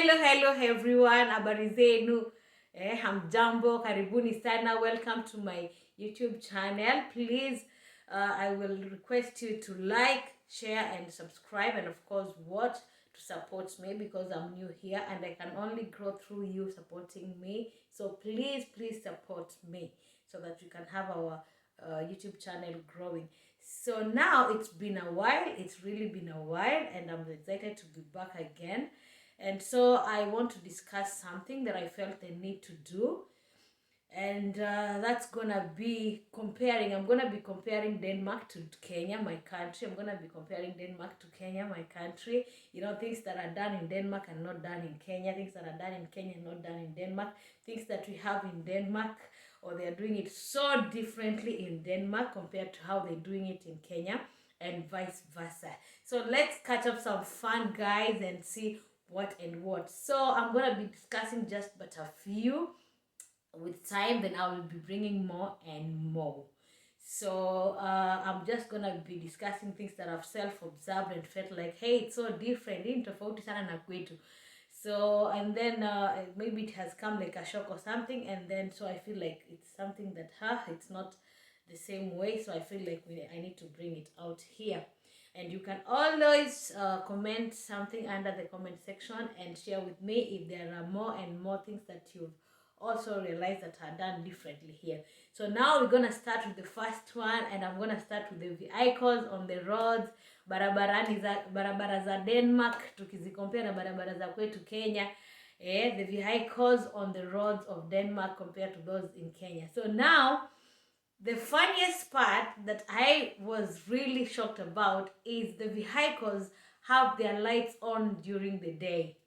Hello everyone, habari zenu. Hamjambo, karibuni sana. Welcome to my YouTube channel. Please, I will request you to like, share and subscribe, and of course watch to support me because I'm new here and I can only grow through you supporting me. So please support me so that we can have our YouTube channel growing. So now it's been a while, it's really been a while, and I'm excited to be back again. And so I want to discuss something that I felt the need to do, and that's gonna be comparing. I'm gonna be comparing Denmark to Kenya, my country. I'm gonna be comparing Denmark to Kenya, my country. You know, things that are done in Denmark and not done in Kenya, things that are done in Kenya and not done in Denmark, things that we have in Denmark, or they are doing it so differently in Denmark compared to how they're doing it in Kenya, and vice versa. So let's catch up some fun, guys, and see what and what. So I'm gonna be discussing just but a few. With time, then I will be bringing more and more. So I'm just gonna be discussing things that I've self-observed and felt like, hey, it's so different, hii ni tofauti sana na kwetu. So and then maybe it has come like a shock or something, and then so I feel like it's something that it's not the same way. So I feel like I need to bring it out here. And you can always comment something under the comment section and share with me if there are more and more things that you've also realize that are done differently here. So now we're gonna start with the first one, and I'm gonna start with the vehicles on the roads. Barabara za Denmark tukizikompare na barabara za kwetu Kenya. The vehicles on the roads of Denmark compared to those in Kenya. So now the funniest part that I was really shocked about is the vehicles have their lights on during the day.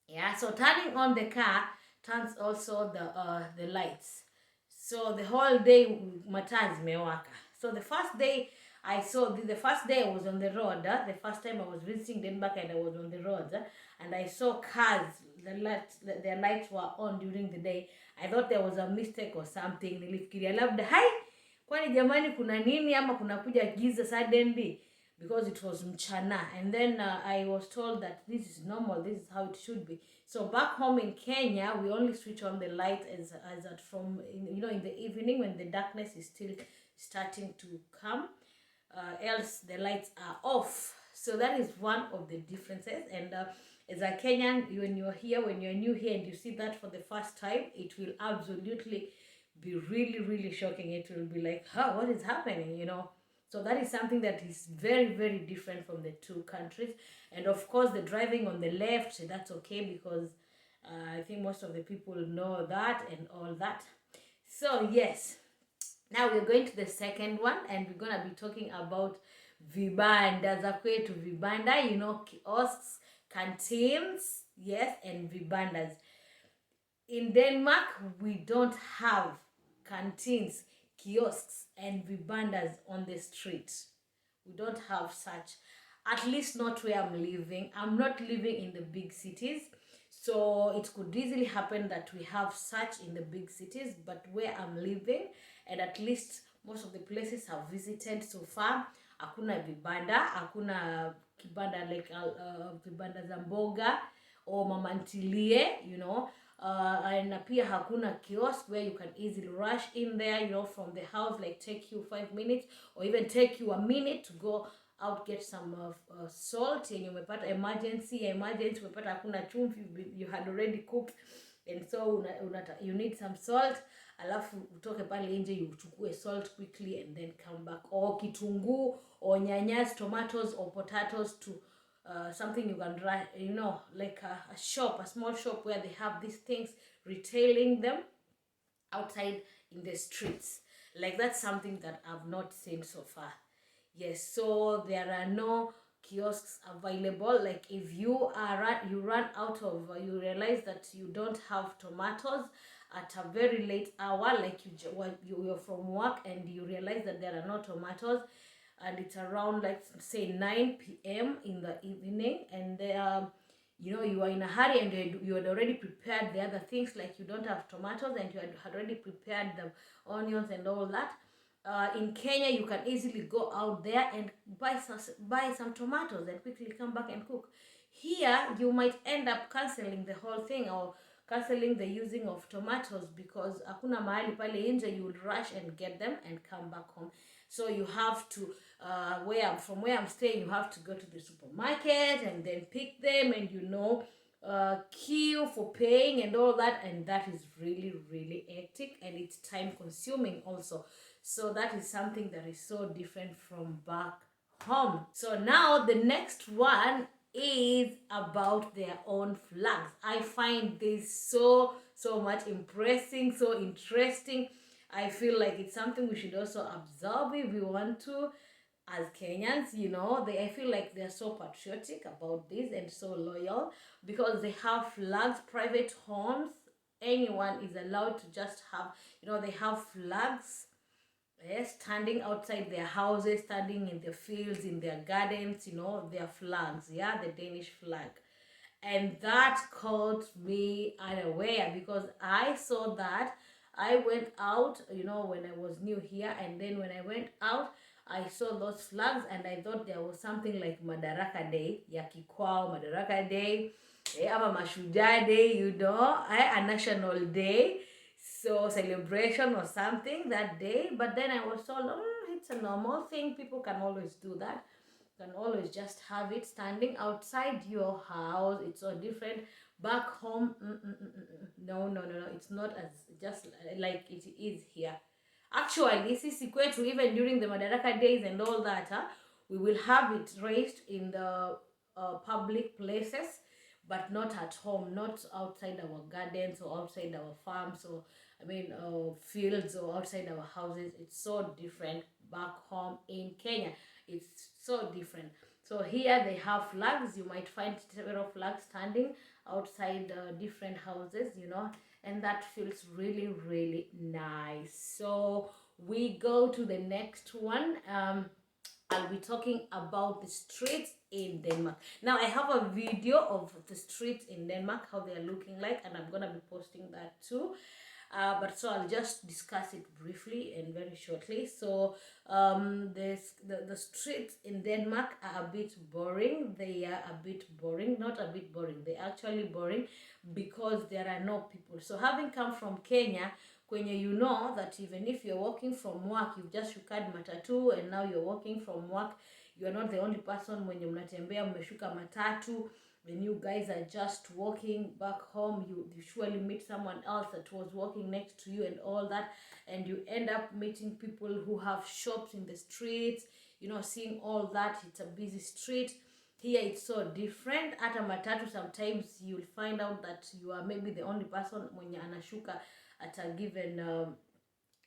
Yeah, so turning on the car turns also the lights. So the whole day mataa zimewaka. So the first day I saw the first day I was on the road, the first time I was visiting Denmark and I was on the road, and I saw cars, their lights were on during the day. I thought there was a mistake or something. Nilifikiria labda hai, kwani jamani kuna nini ama kuna kuja giza suddenly, because it was mchana. And then I was told that this is normal, this is how it should be. So back home in Kenya, we only switch on the light as at from in the evening when the darkness is still starting to come. Else the lights are off. So that is one of the differences. And as a Kenyan, when you're new here and you see that for the first time, it will absolutely be really shocking. It will be like, what is happening, So that is something that is very different from the two countries. And of course the driving on the left, that's okay, because I think most of the people know that and all that. So yes, now we're going to the second one, and we're gonna be talking about vibanda za kwetu. Vibanda, kiosks, canteens, yes, and vibandas. In Denmark, we don't have canteens, kiosks and vibandas on the street. We don't have such, at least not where I'm living. I'm not living in the big cities, so it could easily happen that we have such in the big cities, but where I'm living, and at least most of the places I've visited so far, hakuna vibanda, hakuna kibanda like vibanda za mboga or mama ntilie, and pia hakuna kiosk where you can easily rush in there, from the house, like take you 5 minutes or even take you a minute to go out, get some salt, and umepata emergency umepata hakuna chumvi, you had already cooked, and so you need some salt, alafu utoke pale nje uchukue salt quickly and then come back, or kitunguu or nyanyas, tomatoes or potatoes to something you can run, like a shop, a small shop where they have these things, retailing them outside in the streets. Like that's something that I've not seen so far. Yes, so there are no kiosks available. Like if you run out of, you realize that you don't have tomatoes at a very late hour, like you're from work and you realize that there are no tomatoes, and it's around, like, say 9 p.m. in the evening, and you are in a hurry and you had already prepared the other things, like you don't have tomatoes and you had already prepared the onions and all that. In Kenya, you can easily go out there and buy some tomatoes and quickly come back and cook. Here you might end up canceling the whole thing or canceling the using of tomatoes because hakuna mahali pale nje, you will rush and get them and come back home. So you have to from where I'm staying, you have to go to the supermarket and then pick them, and queue for paying and all that, and that is really, really hectic, and it's time consuming also. So that is something that is so different from back home. So now the next one is about their own flags. I find this so much impressing, so interesting. I feel like it's something we should also observe if we want to as Kenyans. I feel like they're so patriotic about this and so loyal because they have flags. Private homes, anyone is allowed to just have, they have flags, standing outside their houses, standing in the fields, in their gardens, their flags, the Danish flag. And that caught me unaware because I saw that. I went out, when I was new here, and then when I went out, I saw those flags and I thought there was something like Madaraka Day, ya Kikwao, Madaraka Day, ama Mashujaa Day, a national day, so celebration or something that day. But then I was told, it's a normal thing, people can always do that, can always just have it standing outside your house. It's so different. Back home, no, it's not as just like it is here. Actually, sisi kwetu, even during the Madaraka days and all that, we will have it raised in the public places, but not at home, not outside our gardens or outside our farms or fields or outside our houses. It's so different back home in Kenya. It's so different. So here they have flags. You might find several flags standing outside different houses, and that feels really, really nice. So we go to the next one. I'll be talking about the streets in Denmark. Now I have a video of the streets in Denmark, how they're looking like, and I'm gonna be posting that too. But so I'll just discuss it briefly and very shortly. So the streets in Denmark are a bit boring. They are a bit boring, not a bit boring. They're actually boring because there are no people. So having come from Kenya, kwenye you know that even if you're walking from work, you've just shukad matatu, and now you're walking from work, you're not the only person mwenye mnatembea mmeshuka matatu. When you guys are just walking back home, you surely meet someone else that was walking next to you and all that, and you end up meeting people who have shops in the streets, seeing all that. It's a busy street. Here it's so different. At a matatu, sometimes you'll find out that you are maybe the only person mwenye anashuka at a given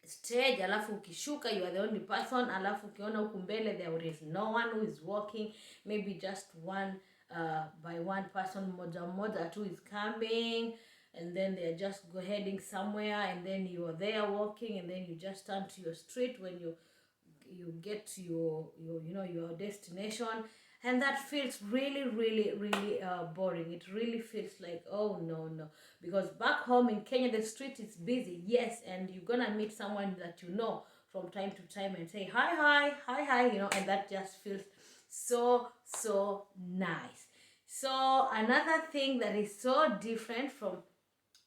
stage, alafu ukishuka you are the only person, alafu ukiona huku mbele there is no one who is walking, maybe just one by one person, moja tu is coming, and then they're just heading somewhere, and then you are there walking, and then you just turn to your street when you get to your destination, and that feels really, really, really boring. It really feels like, oh no, because back home in Kenya the street is busy, yes, and you're gonna meet someone that from time to time and say hi, and that just feels so nice. So another thing that is so different from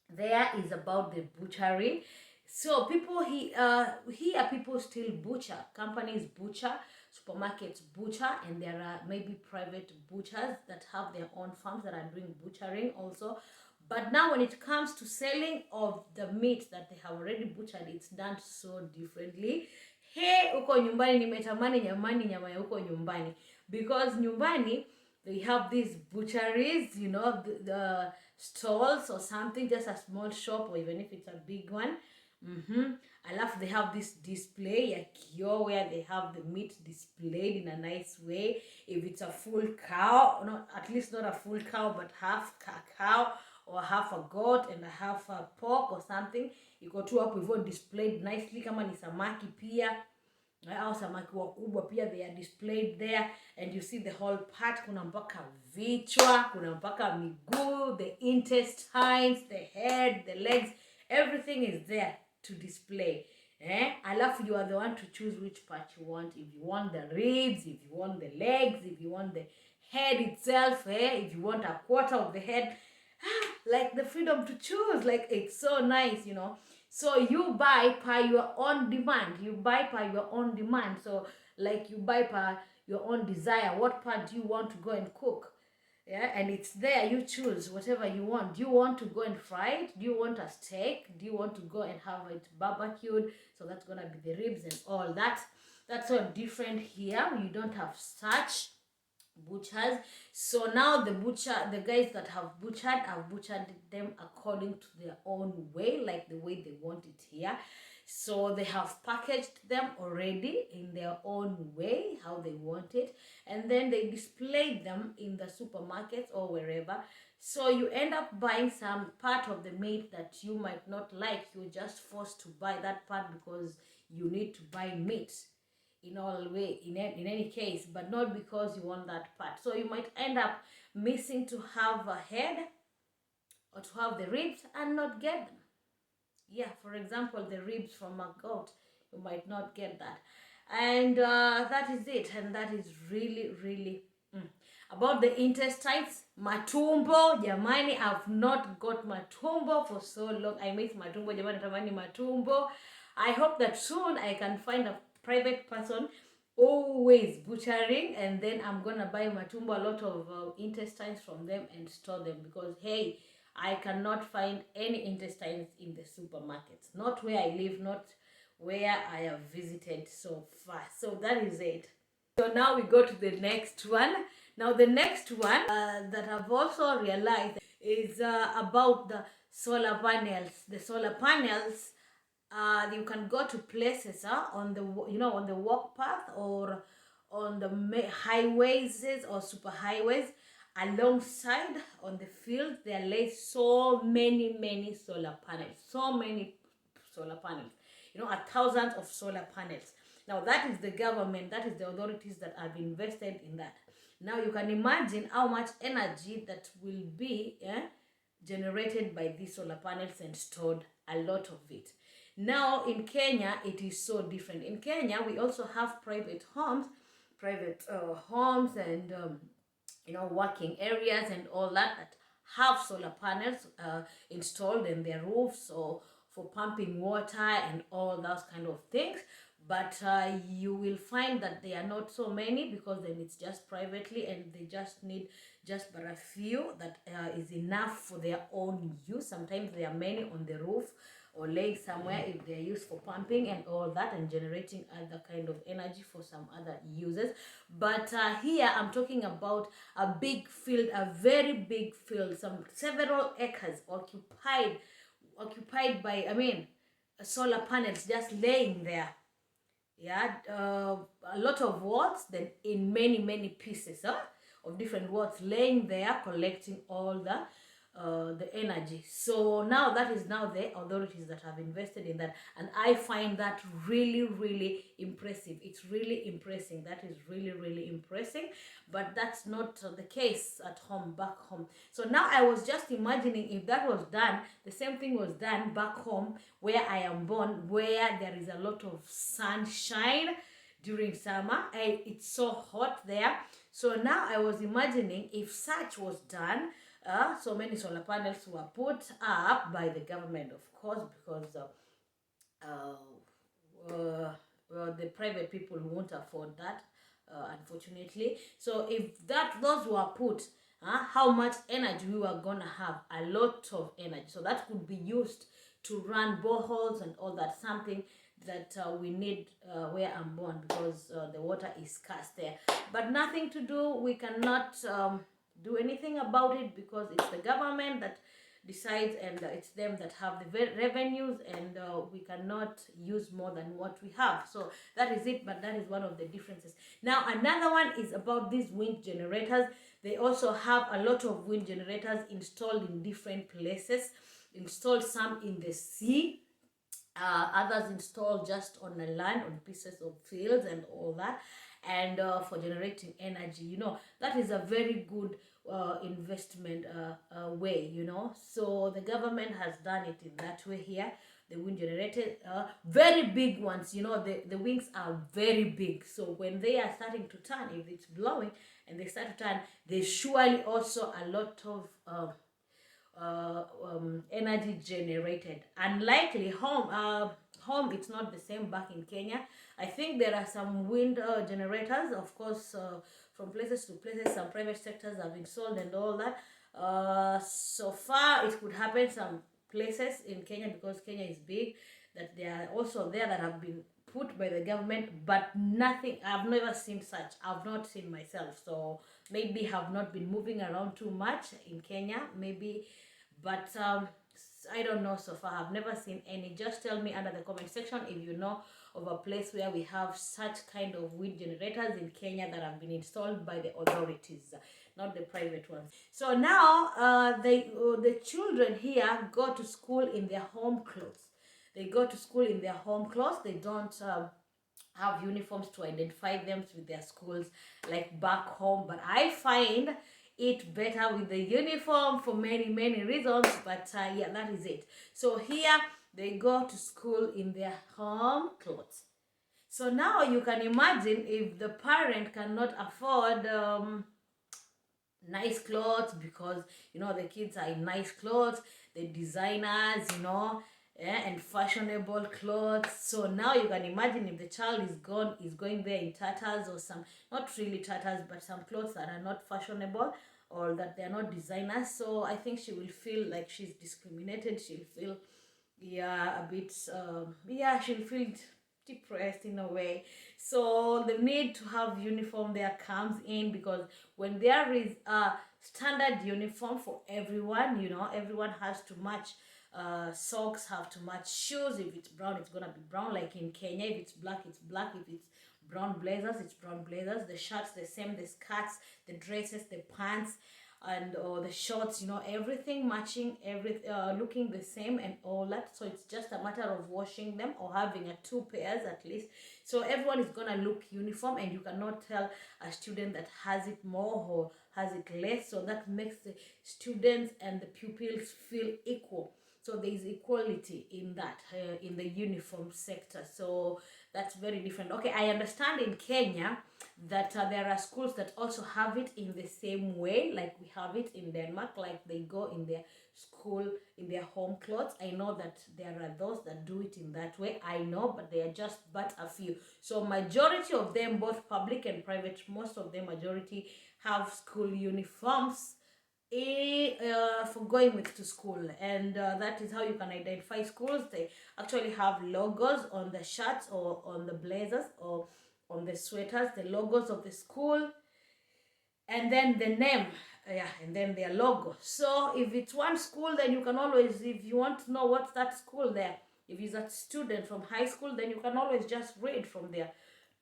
there is about the butchery. So people here people still butcher, companies butcher, supermarkets butcher, and there are maybe private butchers that have their own farms that are doing butchering also. But now when it comes to selling of the meat that they have already butchered, it's done so differently. Hey, uko nyumbani nimetamani nyama ya uko nyumbani, because nyumbani they have these butcheries, the stalls or something, just a small shop, or even if it's a big one. I love they have this display ya kioo where they have the meat displayed in a nice way. If it's a full cow, at least not a full cow, but half a cow or half a goat and a half a pork or something, iko tu hapo hivyo displayed nicely. Kama ni samaki pia au samaki wakubwa pia, they are displayed there, and you see the whole part. Kuna mpaka vichwa, kuna mpaka miguu, the intestines, the head, the legs, everything is there to display. Alafu you are the one to choose which part you want. If you want the ribs, if you want the legs, if you want the head itself, if you want a quarter of the head, like the freedom to choose, like it's so nice, you know. So you buy per your own demand, you buy per your own demand. So like you buy per your own desire, what part do you want to go and cook? Yeah, and it's there, you choose whatever you want. Do you want to go and fry it? Do you want a steak? Do you want to go and have it barbecued? So that's gonna be the ribs and all that. That's so different here. You don't have such butchers. So now the guys that have butchered them according to their own way, like the way they want it here. So they have packaged them already in their own way, how they want it, and then they display them in the supermarkets or wherever. So you end up buying some part of the meat that you might not like. You're just forced to buy that part because you need to buy meat in all way, in any case, but not because you want that part. So you might end up missing to have a head or to have the ribs and not get them. Yeah, for example, the ribs from a goat, you might not get that. And that is it. And that is really, really about the intestines. Matumbo, jamani, I've not got matumbo for so long. I miss matumbo, jamani, tamani matumbo. I hope that soon I can find a private person always butchering, and then I'm gonna buy matumbo, a lot of intestines from them, and store them, because hey, I cannot find any intestines in the supermarkets, not where I live, not where I have visited so far. So that is it. So now we go to the next one. Now the next one that I've also realized is about the solar panels. The solar panels, you can go to places on the, on the walk path or on the highways or super highways, alongside on the field there lay so many solar panels, so many solar panels, thousands of solar panels. Now that is the government, that is the authorities that have invested in that. Now you can imagine how much energy that will be generated by these solar panels and stored, a lot of it. Now in Kenya it is so different. In Kenya we also have private homes and working areas and all that have solar panels installed in their roofs, or for pumping water and all those kind of things. But you will find that they are not so many, because then it's just privately and they just need just but a few that is enough for their own use. Sometimes there are many on the roof or laying somewhere if they're used for pumping and all that, and generating other kind of energy for some other uses. But here I'm talking about a big field, a very big field, several acres occupied by, solar panels just laying there. Yeah, a lot of watts, then in many pieces of different watts laying there, collecting all the energy. So now that is now the authorities that have invested in that, and I find that really impressive. It's really impressive. That is really impressive. But that's not the case at home, back home. So now I was just imagining, if that was done, the same thing was done back home where I am born, where there is a lot of sunshine during summer, and it's so hot there. So now I was imagining, if such was done, so many solar panels were put up by the government, of course, because the private people won't afford that, unfortunately. So if those were put, how much energy we were gonna have? A lot of energy. So that could be used to run boreholes and all that, something that we need where I'm born, because the water is scarce there. But nothing to do, we cannot do anything about it, because it's the government that decides, and it's them that have the revenues, and we cannot use more than what we have. So that is it. But that is one of the differences. Now another one is about these wind generators. They also have a lot of wind generators installed in different places, installed some in the sea, others installed just on the land, on pieces of fields and all that, and for generating energy. That is a very good investment way. So the government has done it in that way here. The wind generated very big ones. The wings are very big, so when they are starting to turn, if it's blowing and they start to turn, there's surely also a lot of energy generated. Unlikely home, it's not the same back in Kenya. I think there are some wind generators, of course, from places to places. Some private sectors have installed and all that. So far, it could happen some places in Kenya, because Kenya is big, that they are also there that have been put by the government, but nothing, I've never seen such. I've not seen myself, so maybe have not been moving around too much in Kenya, maybe, but I don't know so far. I've never seen any. Just tell me under the comment section if you know of a place where we have such kind of wind generators in Kenya that have been installed by the authorities, not the private ones. So now the children here go to school in their home clothes. They go to school in their home clothes. They don't have uniforms to identify them with their schools like back home. But I find it better with the uniform for many reasons. But yeah, that is it. So here they go to school in their home clothes. So now you can imagine if the parent cannot afford nice clothes, because the kids are in nice clothes, the designers, and fashionable clothes. So now you can imagine if the child is going there in tatters, or some, not really tatters, but some clothes that are not fashionable, or that they are not designers. So I think she will feel like she's discriminated. She'll feel, yeah, a bit yeah, she'll feel depressed in a way. So the need to have uniform there comes in, because when there is a standard uniform for everyone, everyone has to match. Socks have to match shoes. If it's brown, it's gonna be brown, like in Kenya. If it's black, it's black. If it's brown blazers, it's brown blazers. The shirts the same, the skirts, the dresses, the pants, and the shorts, everything matching, looking the same and all that. So it's just a matter of washing them, or having two pairs at least. So everyone is gonna look uniform, and you cannot tell a student that has it more or has it less. So that makes the students and the pupils feel equal. So there is equality in that, in the uniform sector. So that's very different. Okay, I understand in Kenya that there are schools that also have it in the same way like we have it in Denmark, like they go in their school in their home clothes. I know that there are those that do it in that way, I know, but they are just but a few. So majority of them, both public and private, most of them, majority, have school uniforms for going with to school. And that is how you can identify schools. They actually have logos on the shirts, or on the blazers, or on the sweaters, the logos of the school, and then the name, and then their logo. So if it's one school, then you can always, if you want to know what's that school there, if it's a student from high school, then you can always just read from their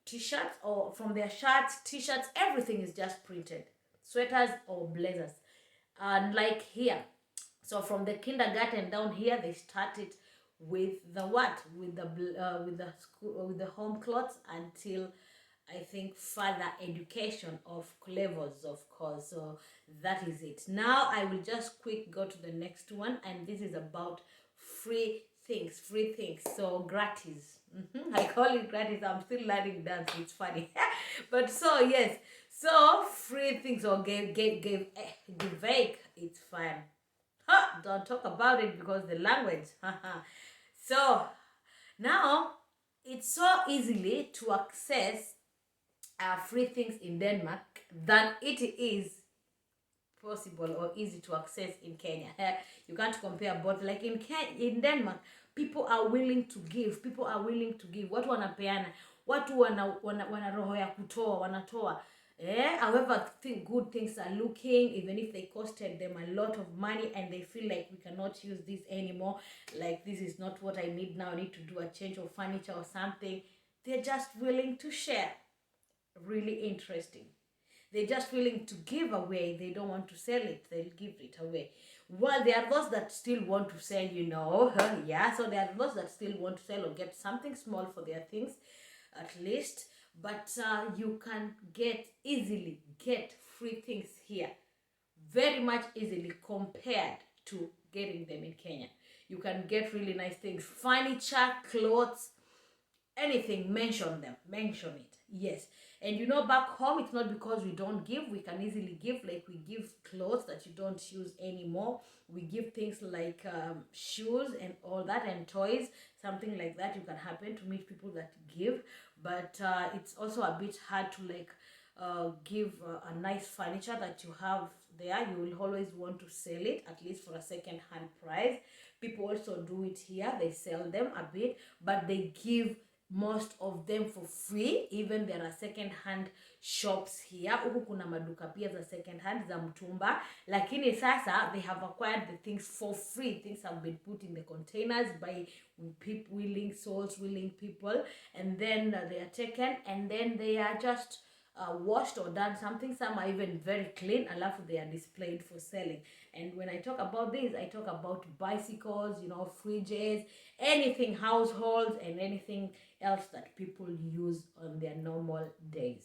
t-shirts, or from their shirts, t-shirts, everything is just printed, sweaters or blazers. And like here, so from the kindergarten down here, they started with the what, with the school, with the home clothes, until I think further education of levels, of course. So that is it. Now I will just quick go to the next one, and this is about free things. So gratis. I call it gratis. I'm still learning dance. It's funny, but so yes. So free things, or give vague. It's fine. Don't talk about it, because the language. So now it's so easily to access free things in Denmark than it is possible or easy to access in Kenya. You can't compare both. Like in Denmark, people are willing to give. Watu wanapeana, watu wana roho ya kutoa, wanatoa. However good things are looking, even if they costed them a lot of money, and they feel like we cannot use this anymore, like this is not what I need now, I need to do a change of furniture or something, they're just willing to share. Really interesting. They're just willing to give away. They don't want to sell it. They'll give it away. Well, there are those that still want to sell, yeah. So there are those that still want to sell or get something small for their things, at least. But you can easily get free things here, very much easily compared to getting them in Kenya. You can get really nice things, furniture, clothes, anything. Mention it. Yes. And you know, back home, it's not because we don't give. We can easily give. Like, we give clothes that you don't use anymore. We give things like shoes and all that, and toys, something like that. You can happen to meet people that give. But it's also a bit hard to, like, give a nice furniture that you have there. You will always want to sell it, at least for a second hand price. People also do it here. They sell them a bit, but they give most of them for free. Even there are second hand shops here. Huku kuna maduka pia za second hand za mtumba, lakini sasa they have acquired the things for free. Things have been put in the containers by people, willing souls, willing people, and then they are taken, and then they are just washed or done something. Some are even very clean, alafu they are displayed for selling. And when I talk about this, I talk about bicycles, you know, fridges, anything households, and anything else that people use on their normal days.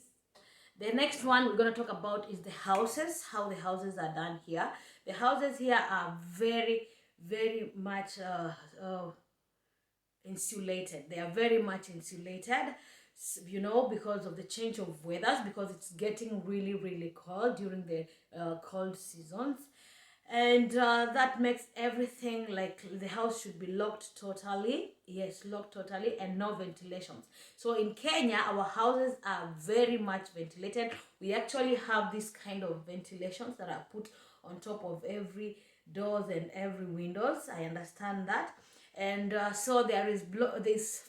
The next one we're going to talk about is the houses, how the houses are done here. The houses here are very, very much insulated. They are very much insulated, you know, because of the change of weathers, because it's getting really, really cold during the cold seasons. And that makes everything, like, the house should be locked totally. Yes, locked totally, and no ventilations. So in Kenya, our houses are very much ventilated. We actually have this kind of ventilations that are put on top of every doors and every windows. I understand that. And so there's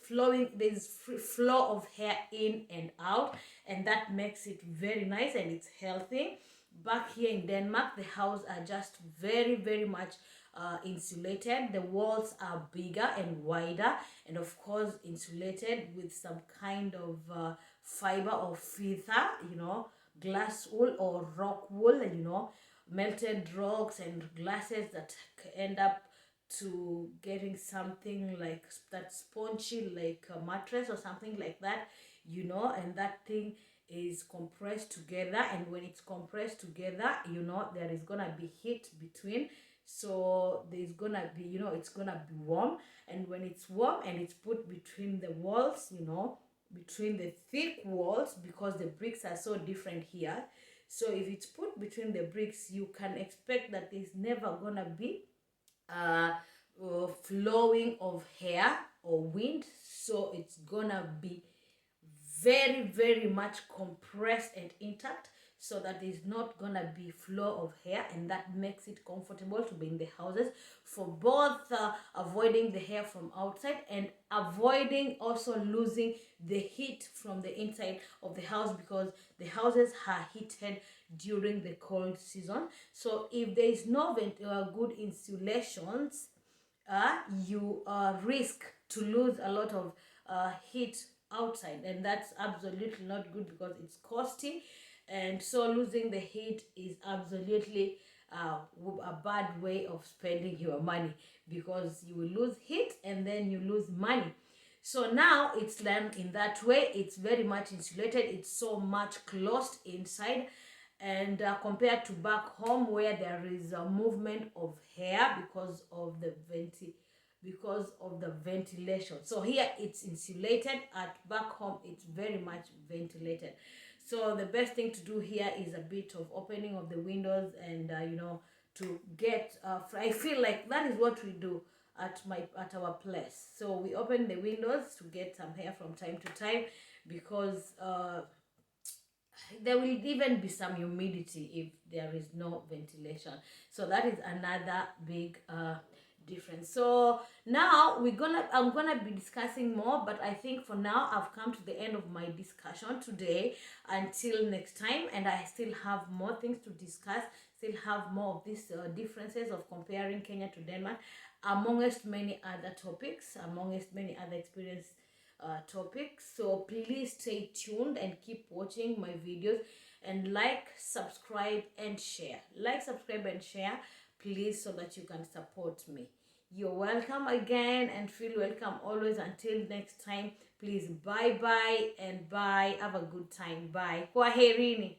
free flow of air in and out, and that makes it very nice, and it's healthy. Back here in Denmark, the houses are just very, very much insulated. The walls are bigger and wider, and of course insulated with some kind of fiber or feather, you know, glass wool or rock wool, you know, melted rocks and glasses that end up to getting something like that spongy, like a mattress or something like that, you know, and that thing is compressed together. And when it's compressed together, you know, there is gonna be heat between, so there's gonna be, you know, it's gonna be warm. And when it's warm and it's put between the walls, you know, between the thick walls, because the bricks are so different here, so if it's put between the bricks, you can expect that there's never gonna be flowing of air or wind. So it's gonna be very, very much compressed and intact, so that there's not gonna be flow of air, and that makes it comfortable to be in the houses, for both avoiding the air from outside and avoiding also losing the heat from the inside of the house, because the houses are heated during the cold season. So if there is no good insulations, you risk to lose a lot of heat outside, and that's absolutely not good, because it's costly. And so losing the heat is absolutely a bad way of spending your money, because you will lose heat and then you lose money. So now it's done in that way. It's very much insulated. It's so much closed inside, and compared to back home, where there is a movement of air because of the ventilation. So here it's insulated. At back home, it's very much ventilated. So the best thing to do here is a bit of opening of the windows, and you know, to get I feel like that is what we do at our place. So we open the windows to get some air from time to time, because there will even be some humidity if there is no ventilation. So that is another big difference. So now I'm gonna be discussing more, but I think for now I've come to the end of my discussion today. Until next time, and I still have more things to discuss, still have more of these differences of comparing Kenya to Denmark, amongst many other topics, amongst many other experience topics. So please stay tuned and keep watching my videos, and like, subscribe, and share. Like, subscribe, and share, please, so that you can support me. You're welcome again, and feel welcome always. Until next time, please, bye bye, and bye. Have a good time. Bye. Kwaherini.